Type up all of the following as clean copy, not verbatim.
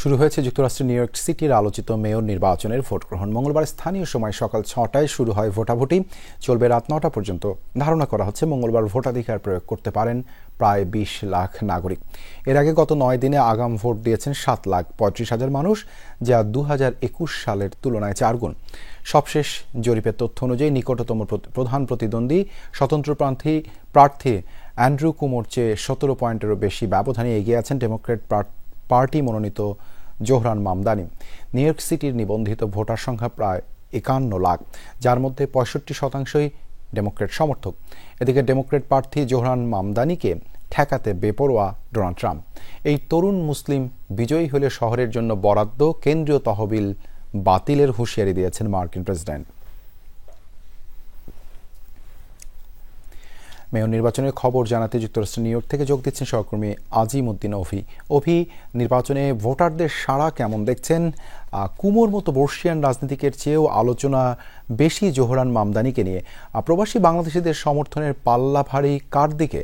শুরু হয়েছে যুক্তরাষ্ট্রের নিউ ইয়র্ক সিটির আলোচিত মেয়র নির্বাচনের ভোট গ্রহণ। মঙ্গলবার স্থানীয় সময় সকাল ৬টায় শুরু হয় ভোটাভুটি, চলবে রাত ৯টা পর্যন্ত। ধারণা করা হচ্ছে মঙ্গলবার ভোটাধিকার প্রয়োগ করতে পারেন প্রায় ২০ লাখ নাগরিক। এর আগে গত ৯ দিনে আগাম ভোট দিয়েছেন ৭,৩৫,০০০ মানুষ, যা ২০২১ সালের তুলনায় ৪ গুণ। সবশেষ জরিপের তথ্য অনুযায়ী নিকটতম প্রধান প্রতিদ্বন্দ্বী স্বতন্ত্র প্রার্থী অ্যান্ড্রু কুমোর চেয়ে ১৭ পয়েন্টেরও বেশি ব্যবধানে এগিয়ে আছেন ডেমোক্র্যাট পার্টি মনোনীত জোহরান মামদানি। নিউ ইয়র্ক সিটির নিবন্ধিত ভোটার সংখ্যা প্রায় ৫১ লাখ, যার মধ্যে ৬৫% ডেমোক্র্যাট সমর্থক। এদিকে ডেমোক্র্যাট প্রার্থী জোহরান মামদানিকে ঠেকাতে বেপরোয়া ডোনাল্ড ট্রাম্প। এই তরুণ মুসলিম বিজয়ী হলে শহরের জন্য বরাদ্দ কেন্দ্রীয় তহবিল বাতিলের হুঁশিয়ারি দিয়েছেন মার্কিন প্রেসিডেন্ট। মেয়র নির্বাচনের খবর জানাতে যুক্তরাষ্ট্রের নিউ ইয়র্ক থেকে যোগ দিচ্ছেন সহকর্মী আজিম উদ্দিন অভি। নির্বাচনে ভোটারদের সাড়া কেমন দেখছেন? কুমোর মতো বর্ষিয়ান রাজনীতিকের চেয়েও আলোচনা বেশি জোহরান মামদানিকে নিয়ে। প্রবাসী বাংলাদেশিদের সমর্থনের পাল্লা ভারী কার দিকে?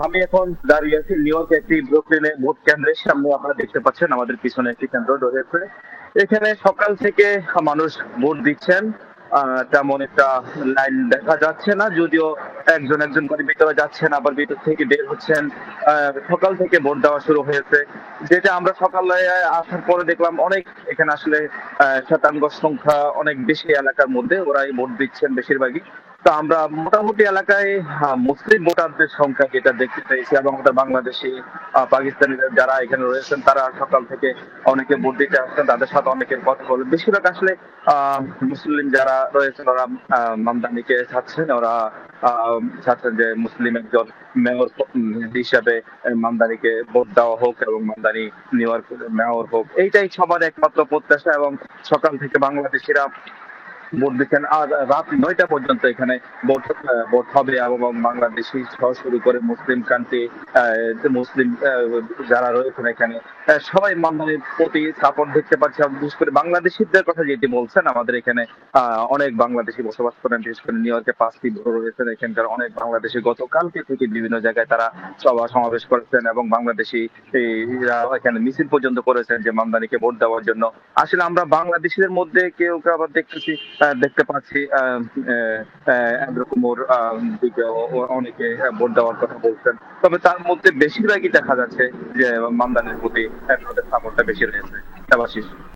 আমি এখন দাঁড়িয়ে আছি নিউ ইয়র্ক একটি ব্রুকলিনে ভোট কেন্দ্রের সামনে। আপনারা দেখতে পাচ্ছেন আমাদের পিছনে একটি কেন্দ্র রয়েছে। এখানে সকাল থেকে মানুষ ভোট দিচ্ছেন। তেমন একটা লাইন দেখা যাচ্ছে না, যদিও একজন একজন করে ভিতরে যাচ্ছেন, আবার ভিতর থেকে বের হচ্ছেন। সকাল থেকে ভোট দেওয়া শুরু হয়েছে, যেটা আমরা সকালে আসার পরে দেখলাম অনেক এখানে আসলে শতাংশ সংখ্যা অনেক বেশি এলাকার মধ্যে ওরাই ভোট দিচ্ছেন বেশিরভাগই। তো আমরা মোটামুটি এলাকায় মুসলিম ভোটারদের সংখ্যা যেটা দেখতে পেয়েছি, এবং আমাদের বাংলাদেশি পাকিস্তানিরা যারা এখানে রয়েছেন তারা সকাল থেকে অনেকে ভোট দিতে আসছেন, তাদের সাথে অনেকের কথা বলে। বেশিরভাগ আসলে মুসলিম যারা রয়েছেন ওরা মামদানিকে চাচ্ছেন, ওরা চাচ্ছেন যে মুসলিম একজন মেয়র হিসাবে মামদানিকে ভোট দেওয়া হোক এবং মামদানি নিউ ইয়র্কের মেয়র হোক, এইটাই সবার একমাত্র প্রত্যাশা। এবং সকাল থেকে বাংলাদেশিরা ভোট দিচ্ছেন, আর রাত ৯টা পর্যন্ত এখানে ভোট হবে। এবং বাংলাদেশি সহ শুরু করে মুসলিম কান্ট্রি মুসলিম যারা রয়েছেন এখানে সবাই মামদানির প্রতি সাপোর্ট দেখতে পাচ্ছি। বিশেষ করে বাংলাদেশিদের কথা যেটি বলছেন, আমাদের এখানে অনেক বাংলাদেশি বসবাস করেন, বিশেষ করে নিউ ইয়র্কে ৫টি বড় রয়েছেন। এখানকার অনেক বাংলাদেশি গতকালকে থেকে বিভিন্ন জায়গায় তারা সভা সমাবেশ করেছেন, এবং বাংলাদেশি এখানে মিছিল পর্যন্ত করেছেন যে মামদানিকে ভোট দেওয়ার জন্য। আসলে আমরা বাংলাদেশিদের মধ্যে কেউ কেউ আবার দেখতে পাচ্ছি অ্যান্ড্রু কুমোর দিকে অনেকে ভোট দেওয়ার কথা বলছেন, তবে তার মধ্যে বেশিরভাগই দেখা যাচ্ছে যে মামদানির প্রতি সাপোর্টটা বেশি রয়েছে।